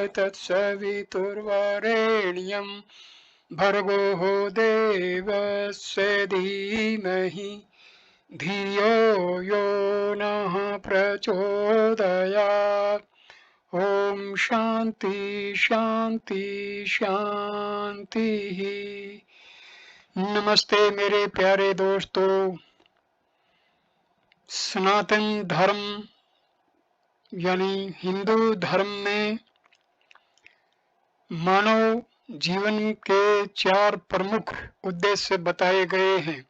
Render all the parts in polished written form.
तत्सवितुर्वरेण्यं भर्गो देवस्य धीमहि धियो यो नः प्रचोदयात्। ओम शांति शांति शांति। नमस्ते मेरे प्यारे दोस्तों। सनातन धर्म यानी हिंदू धर्म में मानव जीवन के 4 प्रमुख उद्देश्य बताए गए हैं: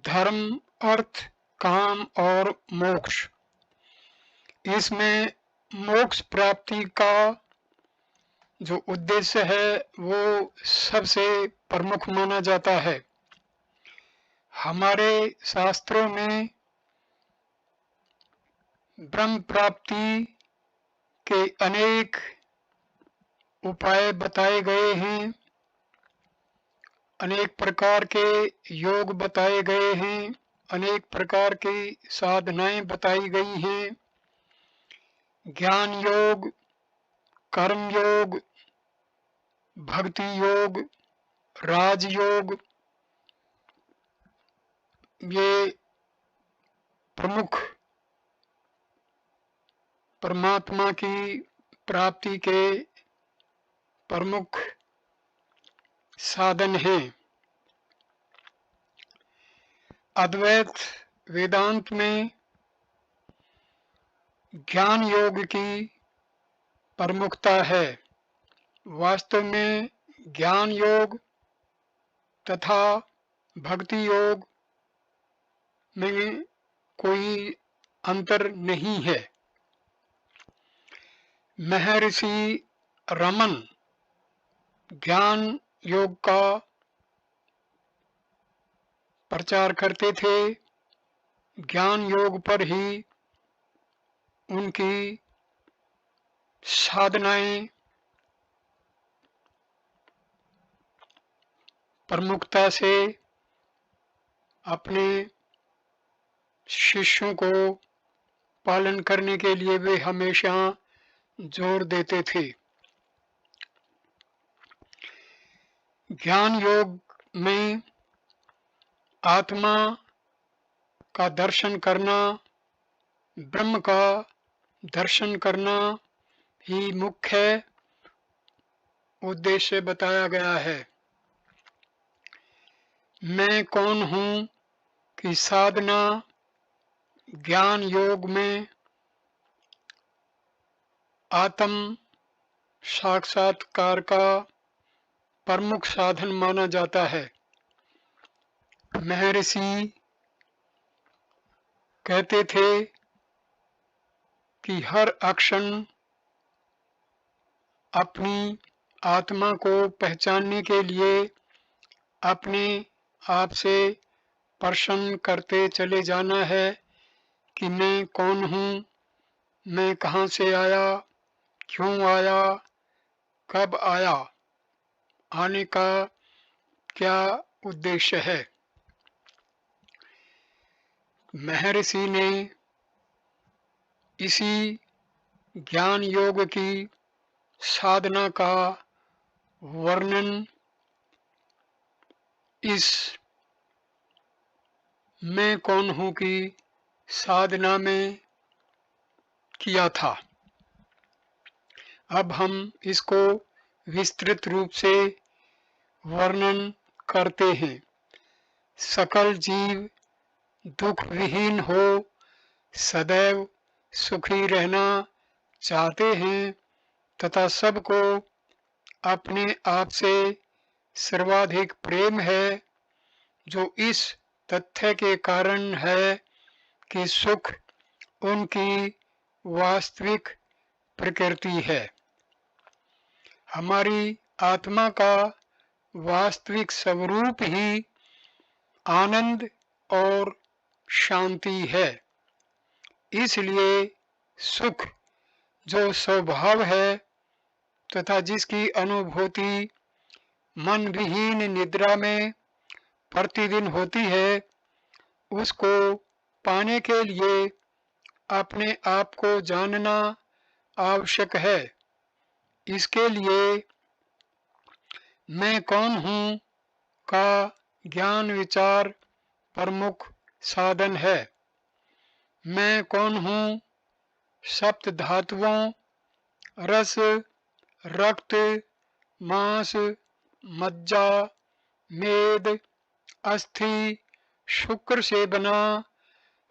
धर्म, अर्थ, काम और मोक्ष। इसमें मोक्ष प्राप्ति का जो उद्देश्य है वो सबसे प्रमुख माना जाता है। हमारे शास्त्रों में ब्रह्म प्राप्ति के अनेक उपाय बताए गए हैं, अनेक प्रकार के योग बताए गए हैं, अनेक प्रकार की साधनाएं बताई गई हैं। ज्ञान योग, कर्म योग, भक्ति योग, राजयोग, ये प्रमुख परमात्मा की प्राप्ति के प्रमुख साधन हैं। अद्वैत वेदांत में ज्ञान योग की प्रमुखता है। वास्तव में ज्ञान योग तथा भक्ति योग में कोई अंतर नहीं है। महर्षि रमन ज्ञान योग का प्रचार करते थे। ज्ञान योग पर ही उनकी साधनाएं प्रमुखता से अपने शिष्यों को पालन करने के लिए वे हमेशा जोर देते थे। ज्ञान योग में आत्मा का दर्शन करना, ब्रह्म का दर्शन करना ही मुख्य उद्देश्य बताया गया है। मैं कौन हूँ कि साधना ज्ञान योग में आत्म साक्षात्कार का प्रमुख साधन माना जाता है। महर्षि कहते थे कि हर अक्षण अपनी आत्मा को पहचानने के लिए अपने आप से प्रश्न करते चले जाना है कि मैं कौन हूँ, मैं कहाँ से आया, क्यों आया, कब आया, आने का क्या उद्देश्य है। महर्षि ने इसी ज्ञान योग की साधना का वर्णन इस मैं कौन हूँ की साधना में किया था। अब हम इसको विस्तृत रूप से वर्णन करते हैं। सकल जीव दुख विहीन हो सदैव सुखी रहना चाहते हैं तथा सबको अपने आप से सर्वाधिक प्रेम है, जो इस तथ्य के कारण है कि सुख उनकी वास्तविक प्रकृति है। हमारी आत्मा का वास्तविक स्वरूप ही आनंद और शांति है। इसलिए सुख जो स्वभाव है तथा जिसकी अनुभूति मन विहीन निद्रा में प्रतिदिन होती है, उसको पाने के लिए अपने आप को जानना आवश्यक है। इसके लिए मैं कौन हूँ का ज्ञान विचार प्रमुख साधन है। मैं कौन हूँ सप्त धातुओं रस, रक्त, मांस, मज्जा, मेद, अस्थि, शुक्र से बना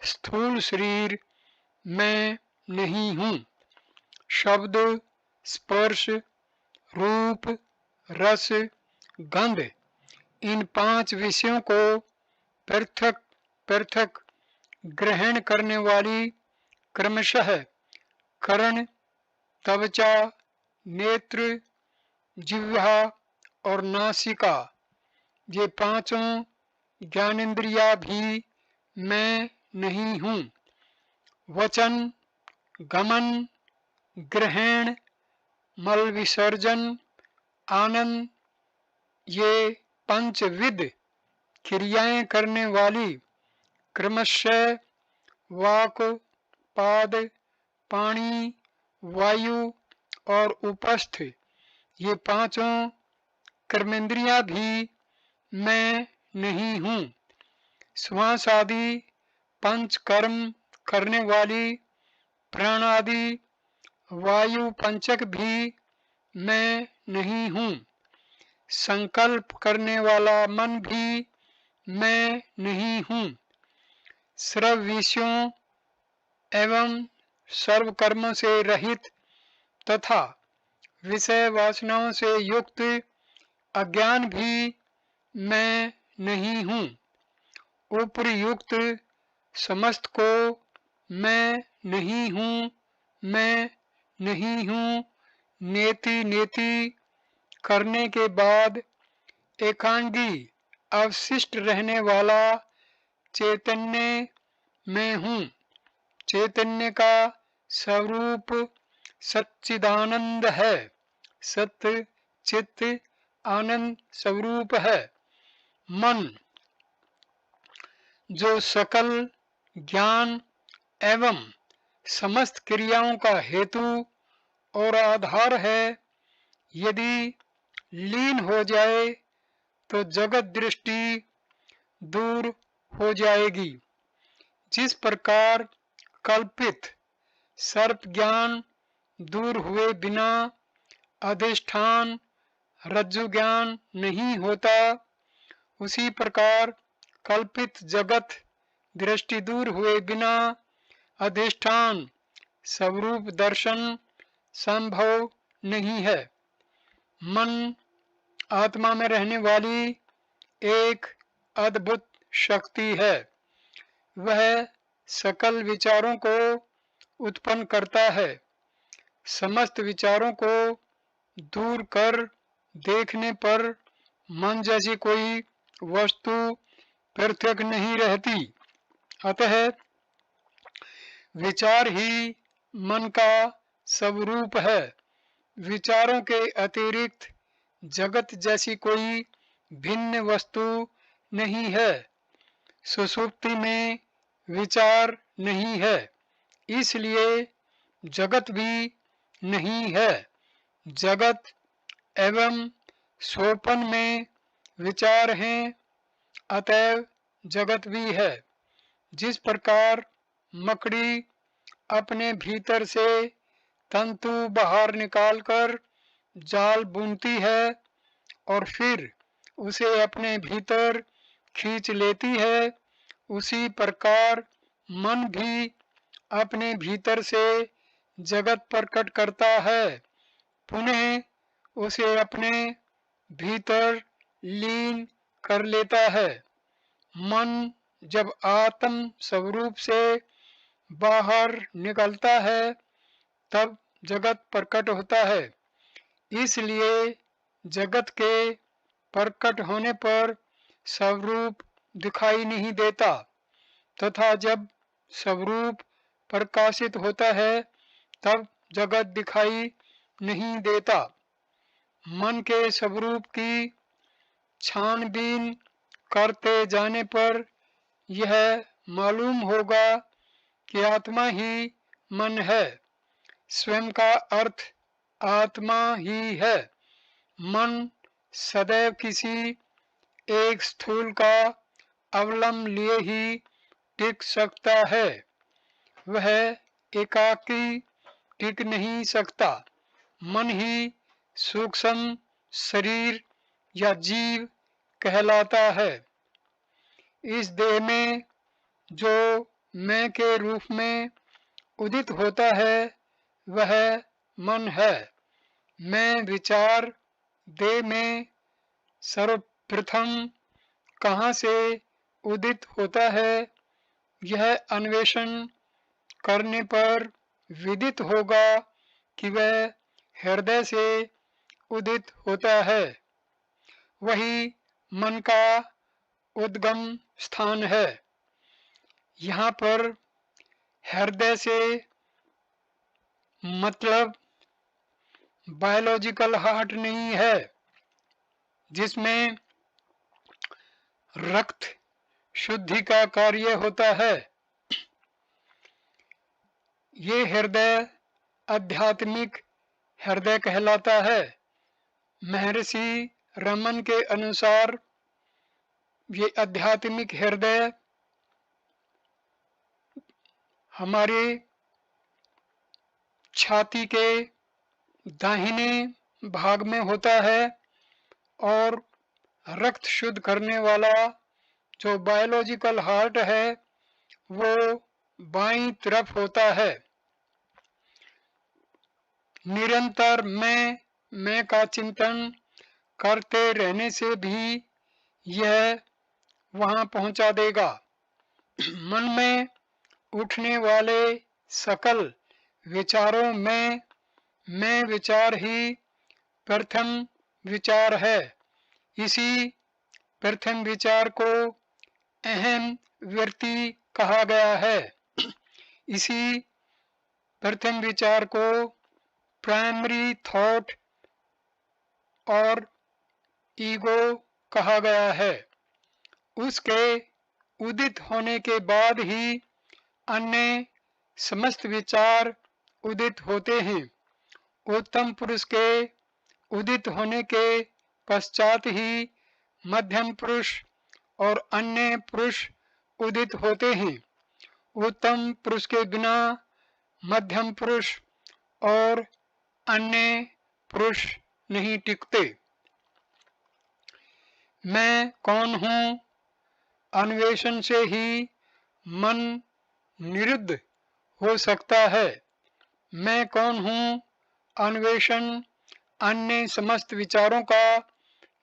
स्थूल शरीर मैं नहीं हूँ। शब्द, स्पर्श, रूप, रस, गंध इन 5 विषयों को पृथक पृथक ग्रहण करने वाली क्रमशः कर्ण, त्वचा, नेत्र, जिह्वा और नासिका ये 5 ज्ञानेंद्रिया भी मैं नहीं हूँ। वचन, गमन, ग्रहण, मल विसर्जन, आनंद ये 5 विध क्रियाएं करने वाली क्रमशः वाक, पाद, पानी, वायु और उपस्थ ये 5 कर्मेंद्रियां भी मैं नहीं हूँ। श्वास आदि 5 कर्म करने वाली प्राण आदि वायु पंचक भी मैं नहीं हूँ। संकल्प करने वाला मन भी मैं नहीं हूँ। सर्व विषयों एवं सर्व कर्मों से रहित तथा विषय वासनाओं से युक्त अज्ञान भी मैं नहीं हूँ। उपयुक्त समस्त को मैं नहीं हूँ, मैं नहीं हूँ नेति नेति करने के बाद एकांगी अवशिष्ट रहने वाला चैतन्य मैं हूँ। चैतन्य का स्वरूप सच्चिदानंद है। सत्य चित्त आनंद स्वरूप है। मन जो सकल ज्ञान एवं समस्त क्रियाओं का हेतु और आधार है, यदि लीन हो जाए तो जगत दृष्टि दूर हो जाएगी। जिस प्रकार कल्पित सर्प ज्ञान दूर हुए बिना अधिष्ठान रज्जु ज्ञान नहीं होता, उसी प्रकार कल्पित जगत दृष्टि दूर हुए बिना अधिष्ठान स्वरूप दर्शन संभव नहीं है। मन आत्मा में रहने वाली एक अद्भुत शक्ति है। वह सकल विचारों को उत्पन्न करता है। समस्त विचारों को दूर कर देखने पर मन जैसी कोई वस्तु पृथक नहीं रहती। अतः विचार ही मन का स्वरूप है। विचारों के अतिरिक्त जगत जैसी कोई भिन्न वस्तु नहीं है। सुषुप्ति में विचार नहीं है, इसलिए जगत भी नहीं है। जगत एवं स्वप्न में विचार हैं, अतएव जगत भी है। जिस प्रकार मकड़ी अपने भीतर से तंतु बाहर निकालकर जाल बुनती है और फिर उसे अपने भीतर खींच लेती है, उसी प्रकार मन भी अपने भीतर से जगत प्रकट करता है, पुनः उसे अपने भीतर लीन कर लेता है। मन जब आत्म स्वरूप से बाहर निकलता है तब जगत प्रकट होता है। इसलिए जगत के प्रकट होने पर स्वरूप दिखाई नहीं देता, तथा जब स्वरूप प्रकाशित होता है तब जगत दिखाई नहीं देता। मन के स्वरूप की छानबीन करते जाने पर यह मालूम होगा कि आत्मा ही मन है। स्वयं का अर्थ आत्मा ही है। मन सदैव किसी एक स्थूल का अवलंब लिए ही टिक सकता है, वह एकाकी टिक नहीं सकता। मन ही सूक्ष्म शरीर या जीव कहलाता है। इस देह में जो मैं के रूप में उदित होता है वह मन है। मैं विचार देह में सर्वप्रथम कहाँ से उदित होता है, यह अन्वेषण करने पर विदित होगा कि वह हृदय से उदित होता है। वही मन का उद्गम स्थान है। यहाँ पर हृदय से मतलब बायोलॉजिकल हार्ट नहीं है जिसमें रक्त शुद्धि का कार्य होता है। ये हृदय आध्यात्मिक हृदय कहलाता है। महर्षि रमन के अनुसार ये आध्यात्मिक हृदय हमारे छाती के दाहिने भाग में होता है और रक्त शुद्ध करने वाला जो बायोलॉजिकल हार्ट है वो बाईं तरफ होता है। निरंतर मैं का चिंतन करते रहने से भी यह वहां पहुंचा देगा। मन में उठने वाले सकल विचारों में मैं विचार ही प्रथम विचार है। इसी प्रथम विचार को अहम वृत्ति कहा गया है। इसी प्रथम विचार को प्राइमरी थॉट और ईगो कहा गया है। उसके उदित होने के बाद ही अन्य समस्त विचार उदित होते हैं। उत्तम पुरुष के उदित होने के पश्चात ही मध्यम पुरुष और अन्य पुरुष उदित होते हैं। उत्तम पुरुष के बिना मध्यम पुरुष और अन्य पुरुष नहीं टिकते। मैं कौन हूँ अन्वेषण से ही मन निरुद्ध हो सकता है। मैं कौन हूँ अन्वेषण अन्य समस्त विचारों का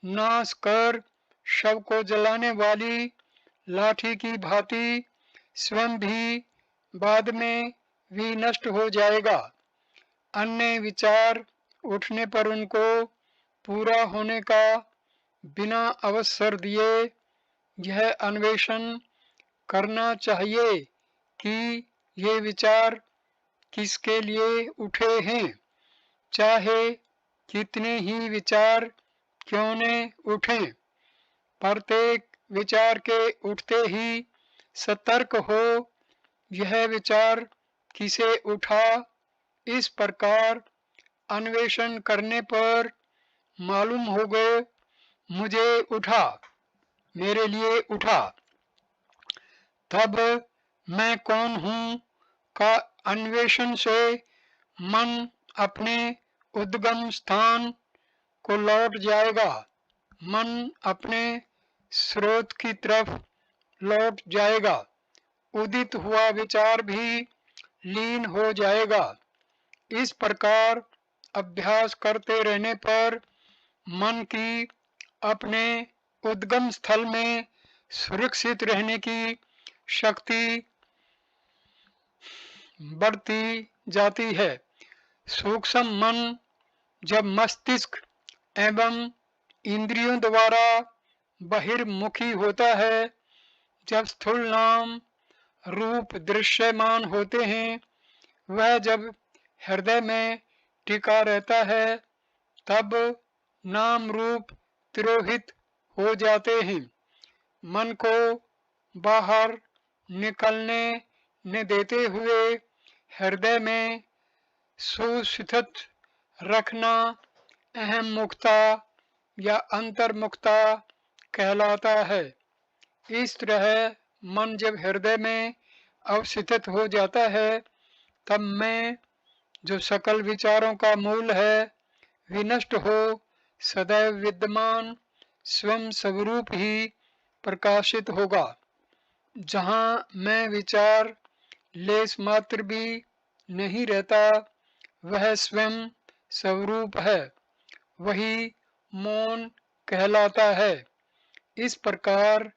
नाश कर शव को जलाने वाली लाठी की भांति स्वयं भी बाद में भी नष्ट हो जाएगा। अन्य विचार उठने पर उनको पूरा होने का बिना अवसर दिए यह अन्वेषण करना चाहिए कि ये विचार किसके लिए उठे हैं। चाहे कितने ही विचार क्यों न उठें, प्रत्येक विचार के उठते ही सतर्क हो यह विचार किसे उठा। इस प्रकार अन्वेषण करने पर मालूम हो गए मुझे उठा, मेरे लिए उठा। तब मैं कौन हूँ का अन्वेषण से मन अपने उद्गम स्थान को लौट जाएगा। मन अपने स्रोत की तरफ लौट जाएगा। उदित हुआ विचार भी लीन हो जाएगा। इस प्रकार अभ्यास करते रहने पर मन की अपने उद्गम स्थल में सुरक्षित रहने की शक्ति बढ़ती जाती है। सूक्ष्म मन जब मस्तिष्क एवं इंद्रियों द्वारा बहिर्मुखी होता है, जब स्थूल नाम रूप दृश्यमान होते हैं, वह जब हृदय में टिका रहता है तब नाम रूप तिरोहित हो जाते हैं। मन को बाहर निकलने न देते हुए हृदय में सुस्थित रखना अहम मुक्ता या अंतर्मुक्ता कहलाता है। इस तरह मन जब हृदय में अवस्थित हो जाता है तब मैं जो सकल विचारों का मूल है विनष्ट हो सदैव विद्यमान स्वयं स्वरूप ही प्रकाशित होगा। जहाँ मैं विचार लेस मात्र भी नहीं रहता वह स्वयं स्वरूप है, वही मौन कहलाता है। इस प्रकार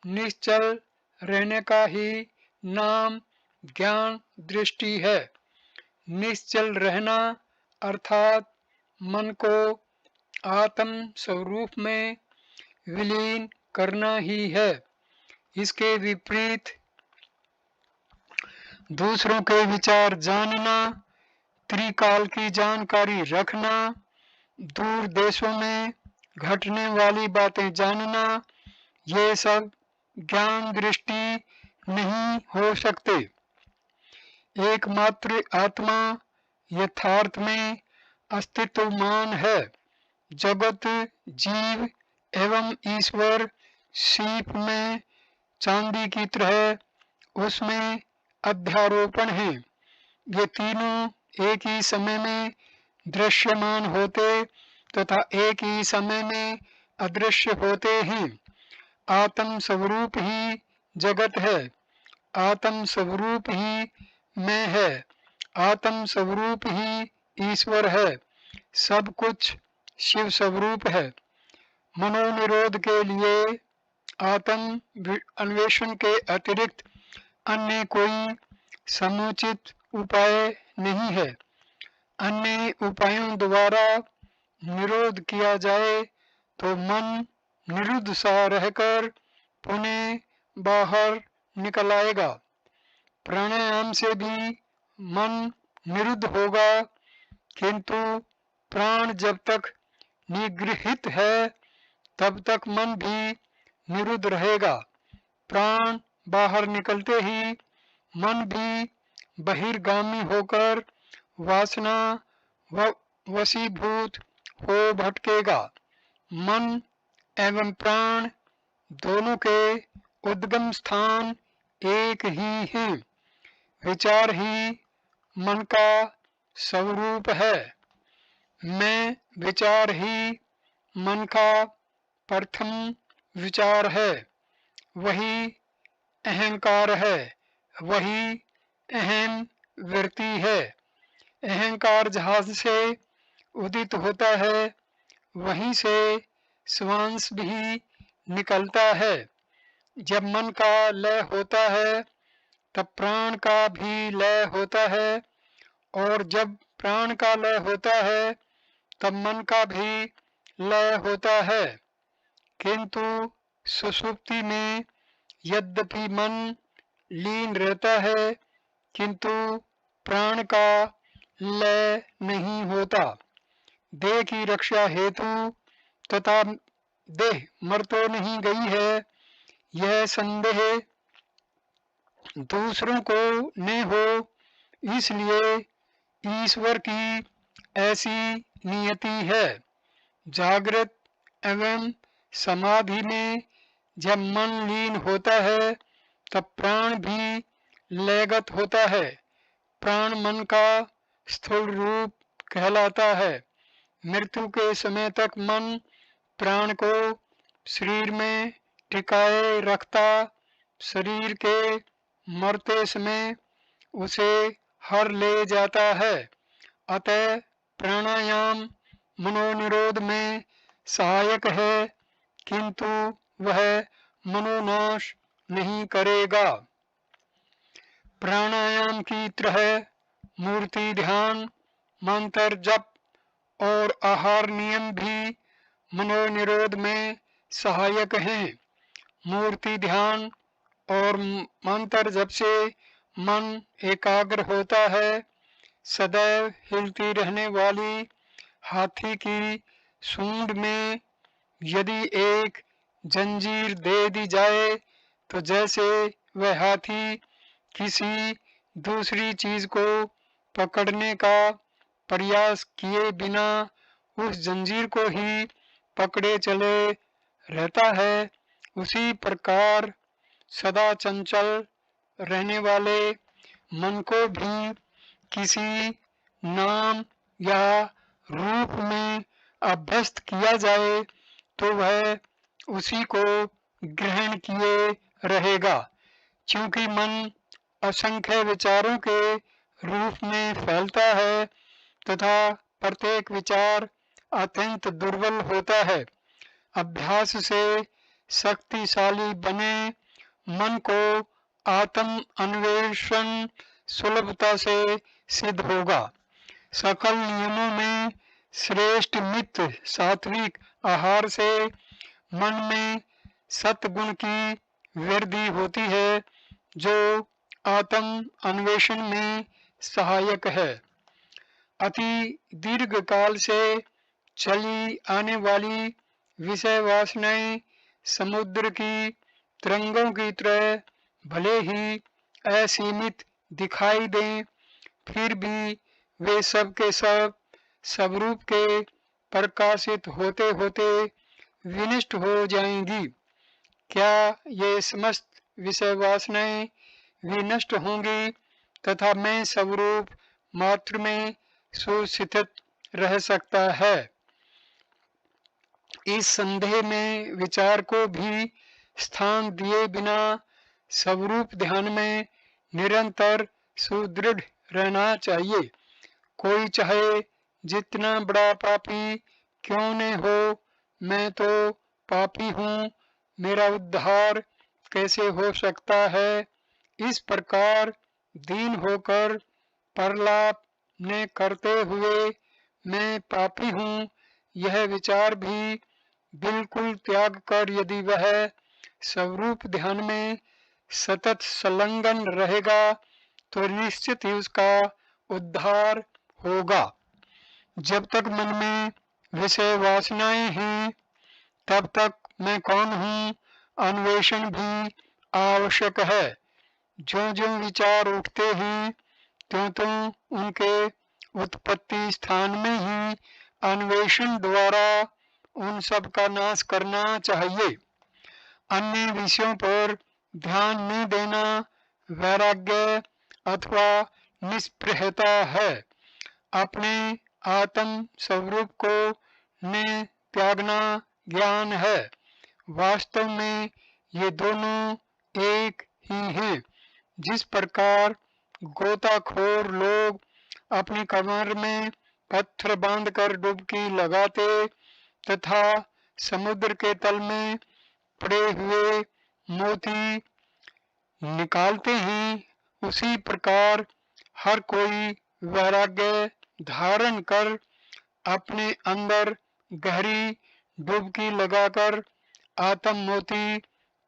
निश्चल रहने का ही नाम ज्ञान दृष्टि है। निश्चल रहना अर्थात मन को आत्म स्वरूप में विलीन करना ही है। इसके विपरीत दूसरों के विचार जानना, त्रिकाल की जानकारी रखना, दूर देशों में घटने वाली बातें जानना, ये सब ज्ञान दृष्टि नहीं हो सकते। एकमात्र आत्मा यथार्थ में अस्तित्वमान है। जगत, जीव एवं ईश्वर सीप में चांदी की तरह उसमें अध्यारोपण है। ये तीनों एक ही समय में दृश्यमान होते तथा एक ही समय में अदृश्य होते हैं। आत्म स्वरूप ही जगत है, आत्म स्वरूप ही मैं है, आत्म स्वरूप ही ईश्वर है। सब कुछ शिव स्वरूप है। मनोनिरोध के लिए आत्म अन्वेषण के अतिरिक्त अन्य कोई समुचित उपाय नहीं है। अन्य उपायों द्वारा निरोध किया जाए तो मन निरुद्ध सा रहकर पुनः बाहर निकल आएगा। प्राणायाम से भी मन निरुद्ध होगा, किंतु प्राण जब तक निगृहित है तब तक मन भी निरुद्ध रहेगा। प्राण बाहर निकलते ही मन भी बहिर्गामी होकर वासना व वशीभूत हो भटकेगा। मन एवं प्राण दोनों के उद्गम स्थान एक ही हैं। विचार ही मन का स्वरूप है। मैं विचार ही मन का प्रथम विचार है। वही अहंकार है, वही अहम वृत्ति है। अहंकार जहाँ से उदित होता है वहीं से श्वास भी निकलता है। जब मन का लय होता है तब प्राण का भी लय होता है, और जब प्राण का लय होता है तब मन का भी लय होता है। किंतु सुषुप्ति में यद्यपि मन लीन रहता है किंतु प्राण का लय नहीं होता। देह की रक्षा हेतु तथा देह मर तो नहीं गई है, यह संदेह दूसरों को न हो, इसलिए ईश्वर की ऐसी नियति है। जागृत एवं समाधि में जब मन लीन होता है तब प्राण भी लयगत होता है। प्राण मन का स्थूल रूप कहलाता है। मृत्यु के समय तक मन प्राण को शरीर में टिकाए रखता, शरीर के मरते समय उसे हर ले जाता है। अतः प्राणायाम मनोनिरोध में सहायक है, किंतु वह मनोनाश नहीं करेगा। प्राणायाम की तरह मूर्ति ध्यान, मंत्र जप और आहार नियम भी मनोनिरोध में सहायक हैं। मूर्ति ध्यान और मंत्र जप से मन एकाग्र होता है। सदैव हिलती रहने वाली हाथी की सूंड में यदि एक जंजीर दे दी जाए तो जैसे वह हाथी किसी दूसरी चीज को पकड़ने का प्रयास किए बिना उस जंजीर को ही पकड़े चले रहता है, उसी प्रकार सदा चंचल रहने वाले मन को भी किसी नाम या रूप में अभ्यस्त किया जाए तो वह उसी को ग्रहण किए रहेगा, क्योंकि मन असंख्य विचारों के रूप में फैलता है तथा प्रत्येक विचार अत्यंत दुर्बल होता है। अभ्यास से शक्तिशाली बने मन को आत्म अन्वेषण सुलभता से सिद्ध होगा। सकल नियमों में श्रेष्ठ मित्र सात्विक आहार से मन में सत्गुण की वृद्धि होती है, जो आत्म अन्वेषण में सहायक है। अति दीर्घ काल से चली आने वाली विषय वासनाएं समुद्र की तरंगों की तरह भले ही असीमित दिखाई दें, फिर भी वे सब के सब स्वरूप के प्रकाशित होते होते विनष्ट हो जाएंगी। क्या ये समस्त विषय वासनाएं विनष्ट होंगी तथा मैं स्वरूप मात्र में सुस्थित रह सकता है? इस संदेह में विचार को भी स्थान दिए बिना स्वरूप ध्यान में निरंतर सुदृढ़ रहना चाहिए। कोई चाहे जितना बड़ा पापी क्यों न हो, मैं तो पापी हूँ, मेरा उद्धार कैसे हो सकता है? इस प्रकार दीन होकर प्रलाप ने करते हुए मैं पापी हूँ, यह विचार भी बिल्कुल त्याग कर यदि वह स्वरूप ध्यान में सतत संलग्न रहेगा तो निश्चित ही उसका उद्धार होगा। जब तक मन में विषय वासनाएं हैं तब तक मैं कौन हूँ अन्वेषण भी आवश्यक है। जो जो विचार उठते हैं त्यों त्यों उनके उत्पत्ति स्थान में ही अन्वेषण द्वारा उन सब का नाश करना चाहिए। अन्य विषयों पर ध्यान न देना वैराग्य अथवा निष्प्रहता है। अपने आत्म स्वरूप को न त्यागना ज्ञान है। वास्तव में ये दोनों एक ही हैं। जिस प्रकार गोताखोर लोग अपनी कमर में पत्थर बांधकर डुबकी लगाते तथा समुद्र के तल में पड़े हुए मोती निकालते हैं, उसी प्रकार हर कोई वैराग्य धारण कर अपने अंदर गहरी डुबकी लगाकर आत्म मोती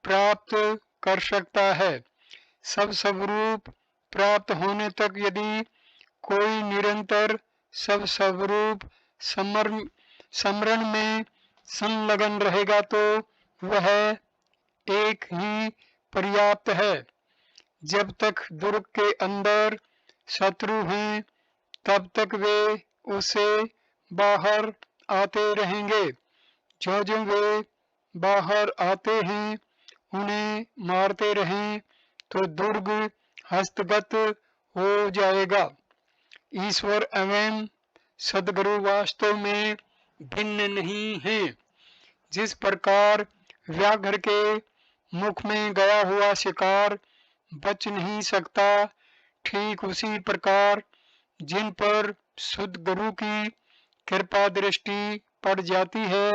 प्राप्त कर सकता है। सब स्वरूप प्राप्त होने तक यदि कोई निरंतर सब स्वरूप स्मरण में संलग्न रहेगा तो वह एक ही पर्याप्त है। जब तक दुर्ग के अंदर शत्रु हैं तब तक वे उससे बाहर आते रहेंगे। जो जो वे बाहर आते हैं उन्हें मारते रहें तो दुर्ग हस्तगत हो जाएगा। ईश्वर एवं सदगुरु वास्तव में भिन्न नहीं है। जिस प्रकार व्याघ्र के मुख में गया हुआ शिकार बच नहीं सकता, ठीक उसी प्रकार जिन पर शुद्ध गुरु की कृपा दृष्टि पड़ जाती है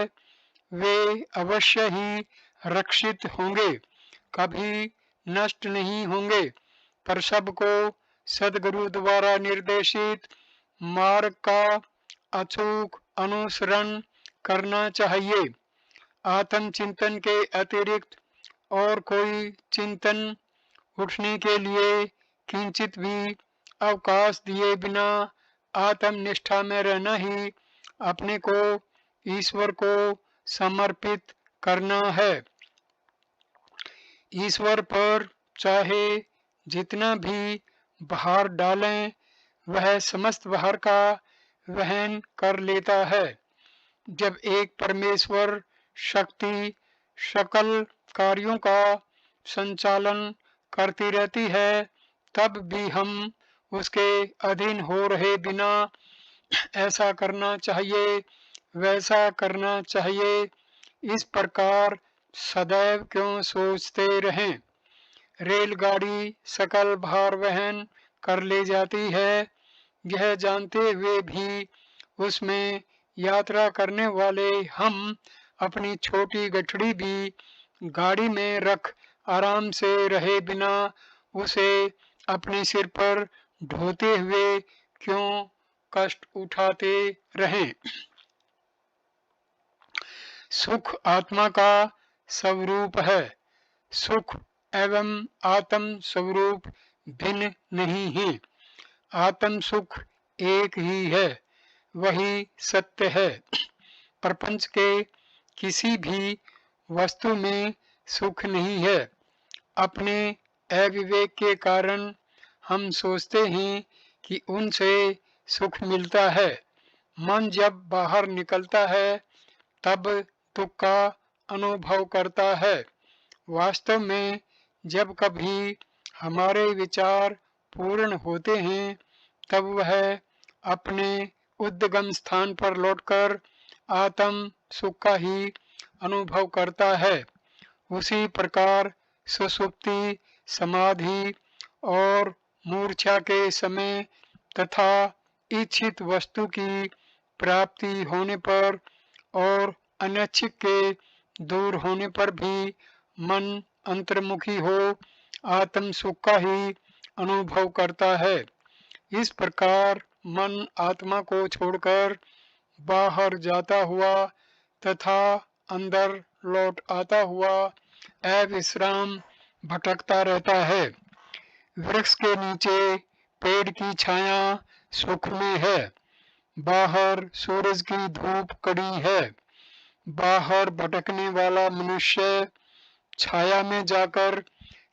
वे अवश्य ही रक्षित होंगे, कभी नष्ट नहीं होंगे। पर सबको सदगुरु द्वारा निर्देशित मार्ग का अचूक अनुसरण करना चाहिए। आत्म चिंतन के अतिरिक्त और कोई चिंतन उठने के लिए किंचित भी अवकाश दिए बिना आत्मनिष्ठा में रहना ही अपने को ईश्वर को समर्पित करना है। ईश्वर पर चाहे जितना भी भार डालें वह समस्त भार का वहन कर लेता है। जब एक परमेश्वर शक्ति सकल कार्यों का संचालन करती रहती है, तब भी हम उसके अधीन हो रहे बिना ऐसा करना चाहिए, वैसा करना चाहिए, इस प्रकार सदैव क्यों सोचते रहें। रेलगाड़ी सकल भार वहन कर ले जाती है, यह जानते हुए भी उसमें यात्रा करने वाले हम अपनी छोटी गठड़ी भी गाड़ी में रख आराम से रहे बिना उसे अपने सिर पर ढोते हुए क्यों कष्ट उठाते रहें। सुख आत्मा का स्वरूप है। सुख एवं आत्म स्वरूप भिन्न नहीं है। आत्म सुख एक ही है, वही सत्य है। प्रपंच के किसी भी वस्तु में सुख नहीं है। अपने अविवेक के कारण हम सोचते हैं कि उनसे सुख मिलता है। मन जब बाहर निकलता है तब दुख का अनुभव करता है। वास्तव में जब कभी हमारे विचार पूर्ण होते हैं तब वह अपने उद्गम स्थान पर लौटकर आत्म सुख का ही अनुभव करता है। उसी प्रकार सुषुप्ति, समाधि और मूर्छा के समय तथा इच्छित वस्तु की प्राप्ति होने पर और अनैच्छिक के दूर होने पर भी मन अंतर्मुखी हो आत्म सुख का ही अनुभव करता है। इस प्रकार मन आत्मा को छोड़कर बाहर जाता हुआ तथा अंदर लौट आता हुआ अविश्राम भटकता रहता है। वृक्ष के नीचे पेड़ की छाया सुख में है। बाहर सूरज की धूप कड़ी है। बाहर भटकने वाला मनुष्य छाया में जाकर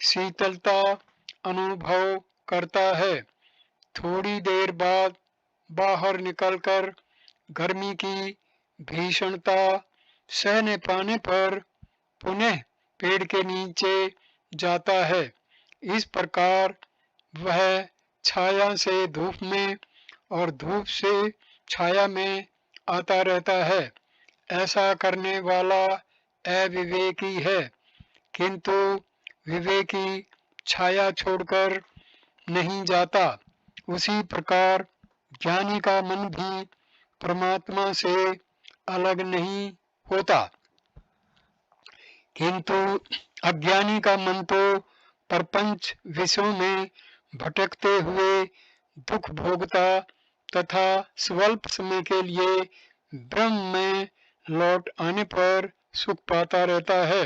शीतलता अनुभव करता है। थोड़ी देर बाद बाहर निकलकर गर्मी की भीषणता सहने पाने पर पुनः पेड़ के नीचे जाता है। इस प्रकार वह छाया से धूप में और धूप से छाया में आता रहता है। ऐसा करने वाला अविवेकी है, किंतु विवेकी छाया छोड़कर नहीं जाता। उसी प्रकार ज्ञानी का मन भी परमात्मा से अलग नहीं होता, किंतु अज्ञानी का मन तो प्रपंच विषयों में भटकते हुए दुख भोगता तथा स्वल्प समय के लिए ब्रह्म में लौट आने पर सुख पाता रहता है।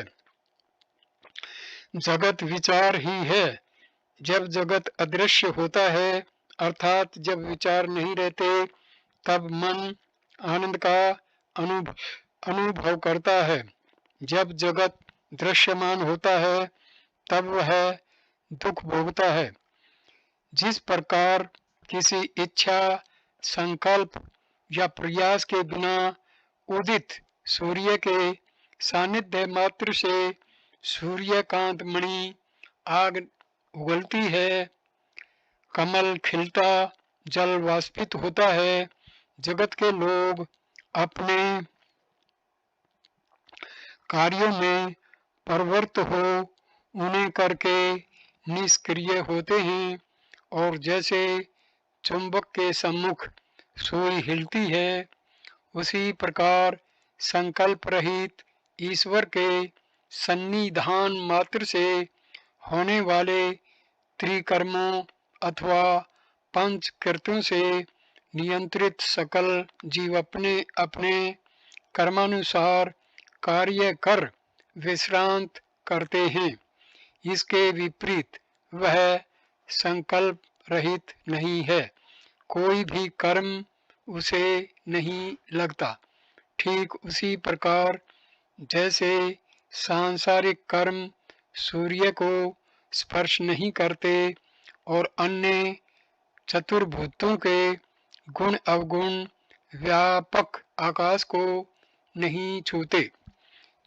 जगत विचार ही है। जब जगत अदृश्य होता है अर्थात जब विचार नहीं रहते तब मन आनंद का अनुभव करता है। जब जगत दृश्यमान होता है तब वह दुख भोगता है। जिस प्रकार किसी इच्छा, संकल्प या प्रयास के बिना उदित सूर्य के सानिध्य मात्र से सूर्यकांत मणि आग उगलती है, कमल खिलता, जल वाष्पित होता है। जगत के लोग अपने कार्यों में प्रवृत्त हो उन्हें करके निष्क्रिय होते हैं और जैसे चुंबक के सम्मुख सुई हिलती है, उसी प्रकार संकल्प रहित ईश्वर के सन्निधान मात्र से होने वाले त्रिकर्मों अथवा पंच कृत्यों से नियंत्रित सकल जीव अपने अपने कर्मानुसार कार्य कर विश्रांत करते हैं। इसके विपरीत वह संकल्प रहित नहीं है, कोई भी कर्म उसे नहीं लगता। ठीक उसी प्रकार जैसे सांसारिक कर्म सूर्य को स्पर्श नहीं करते और अन्य चतुर्भुतों के गुण अवगुण व्यापक आकाश को नहीं छूते,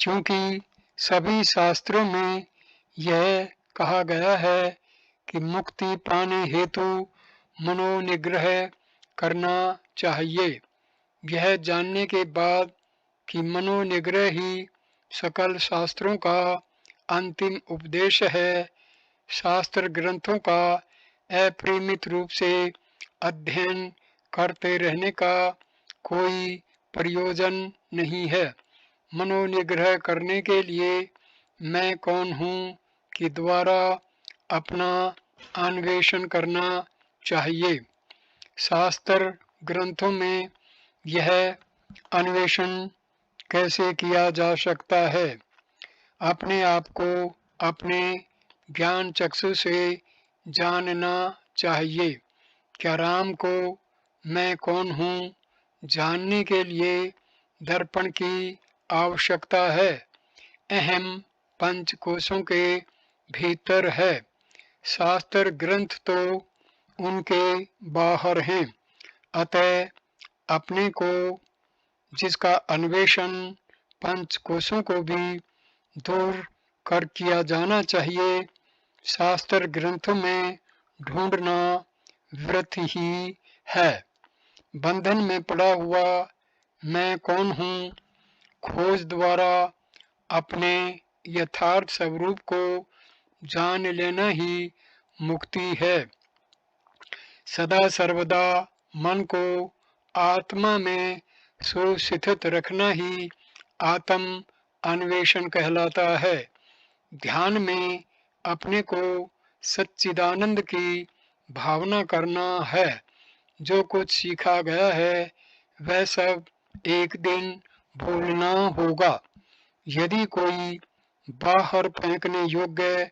क्योंकि सभी शास्त्रों में यह कहा गया है कि मुक्ति पाने हेतु मनोनिग्रह करना चाहिए। यह जानने के बाद कि मनोनिग्रह ही सकल शास्त्रों का अंतिम उपदेश है, शास्त्र ग्रंथों का अपरिमित रूप से अध्ययन करते रहने का कोई प्रयोजन नहीं है। मनोनिग्रह करने के लिए मैं कौन हूँ कि द्वारा अपना अन्वेषण करना चाहिए। शास्त्र ग्रंथों में यह अन्वेषण कैसे किया जा सकता है? अपने आप को अपने ज्ञान चक्षु से जानना चाहिए। क्या राम को मैं कौन हूँ जानने के लिए दर्पण की आवश्यकता है? अहम पंचकोशों के भीतर है, शास्त्र ग्रंथ तो उनके बाहर हैं। अतः अपने को जिसका अन्वेषण पंचकोशों को भी दूर कर किया जाना चाहिए, शास्त्र ग्रंथों में ढूंढना व्यर्थ ही है। बंधन में पड़ा हुआ मैं कौन हूँ खोज द्वारा अपने यथार्थ स्वरूप को जान लेना ही मुक्ति है। सदा सर्वदा मन को आत्मा में सुस्थित रखना ही आत्म अन्वेषण कहलाता है। ध्यान में अपने को सच्चिदानंद की भावना करना है। जो कुछ सीखा गया है वह सब एक दिन भूलना होगा। यदि कोई बाहर फेंकने योग्य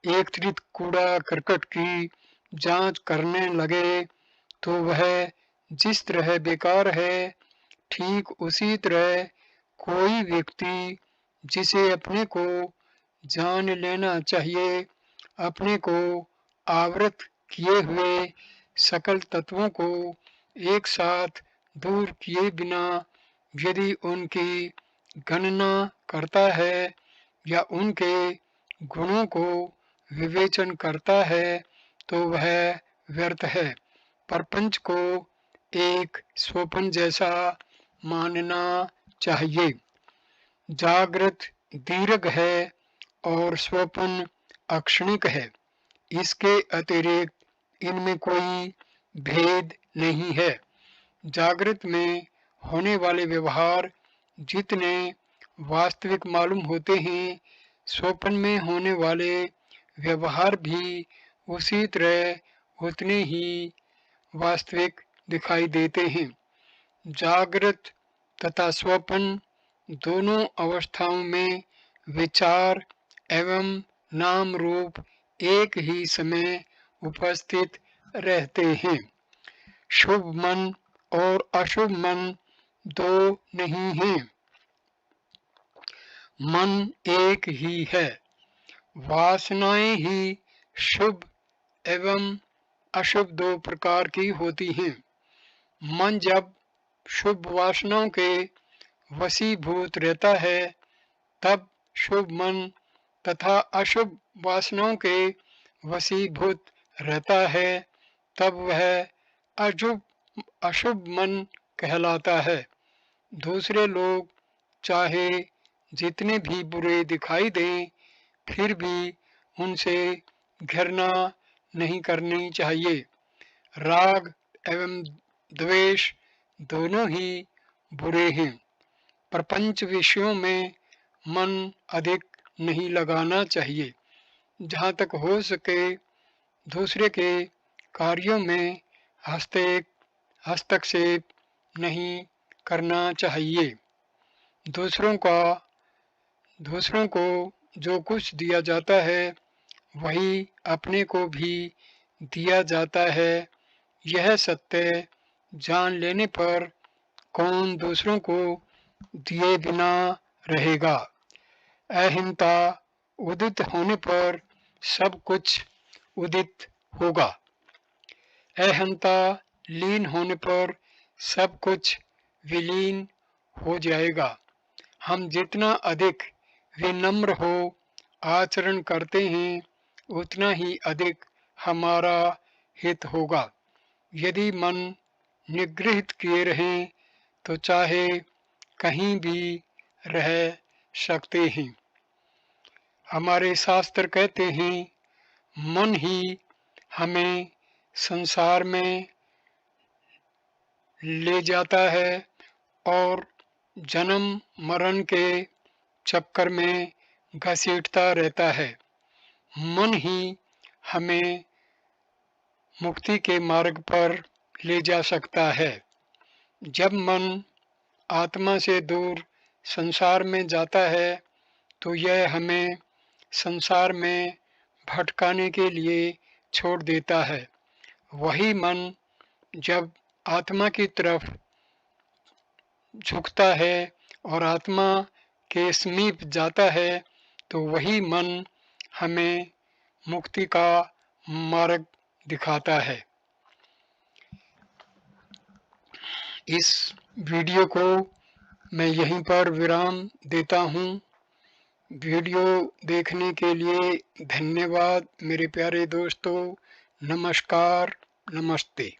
एकत्रित कूड़ा करकट की जांच करने लगे तो वह जिस तरह बेकार है, ठीक उसी तरह कोई व्यक्ति जिसे अपने को जान लेना चाहिए, अपने को आवृत किए हुए सकल तत्वों को एक साथ दूर किए बिना यदि उनकी गणना करता है या उनके गुणों को विवेचन करता है तो वह व्यर्थ है। प्रपंच को एक स्वप्न जैसा मानना चाहिए। जागृत दीर्घ है और स्वप्न अक्षणिक है। इसके अतिरिक्त इनमें कोई भेद नहीं है। जागृत में होने वाले व्यवहार जितने वास्तविक मालूम होते हैं, स्वप्न में होने वाले व्यवहार भी उसी तरह उतने ही वास्तविक दिखाई देते हैं। जागृत तथा स्वप्न दोनों अवस्थाओं में विचार एवं नाम रूप एक ही समय उपस्थित रहते हैं। शुभ मन और अशुभ मन दो नहीं हैं, मन एक ही है। वासनाएं ही शुभ एवं अशुभ दो प्रकार की होती हैं। मन जब शुभ वासनाओं के वशीभूत रहता है तब शुभ मन तथा अशुभ वासनाओं के वशीभूत रहता है तब वह अशुभ मन कहलाता है। दूसरे लोग चाहे जितने भी बुरे दिखाई दें फिर भी उनसे घृणा नहीं करनी चाहिए। राग एवं द्वेष दोनों ही बुरे हैं। प्रपंच विषयों में मन अधिक नहीं लगाना चाहिए। जहाँ तक हो सके दूसरे के कार्यों में हस्तक्षेप नहीं करना चाहिए। दूसरों को जो कुछ दिया जाता है वही अपने को भी दिया जाता है। यह सत्य जान लेने पर कौन दूसरों को दिए बिना रहेगा। अहिंसा उदित होने पर सब कुछ उदित होगा। अहंता लीन होने पर सब कुछ विलीन हो जाएगा। हम जितना अधिक विनम्र हो आचरण करते हैं, उतना ही अधिक हमारा हित होगा। यदि मन निगृहित किए रहें तो चाहे कहीं भी रह सकते हैं। हमारे शास्त्र कहते हैं, मन ही हमें संसार में ले जाता है और जन्म मरण के चक्कर में घसीटता रहता है। मन ही हमें मुक्ति के मार्ग पर ले जा सकता है। जब मन आत्मा से दूर संसार में जाता है तो यह हमें संसार में भटकाने के लिए छोड़ देता है। वही मन जब आत्मा की तरफ झुकता है और आत्मा के समीप जाता है तो वही मन हमें मुक्ति का मार्ग दिखाता है। इस वीडियो को मैं यहीं पर विराम देता हूँ। वीडियो देखने के लिए धन्यवाद मेरे प्यारे दोस्तों। नमस्कार, नमस्ते।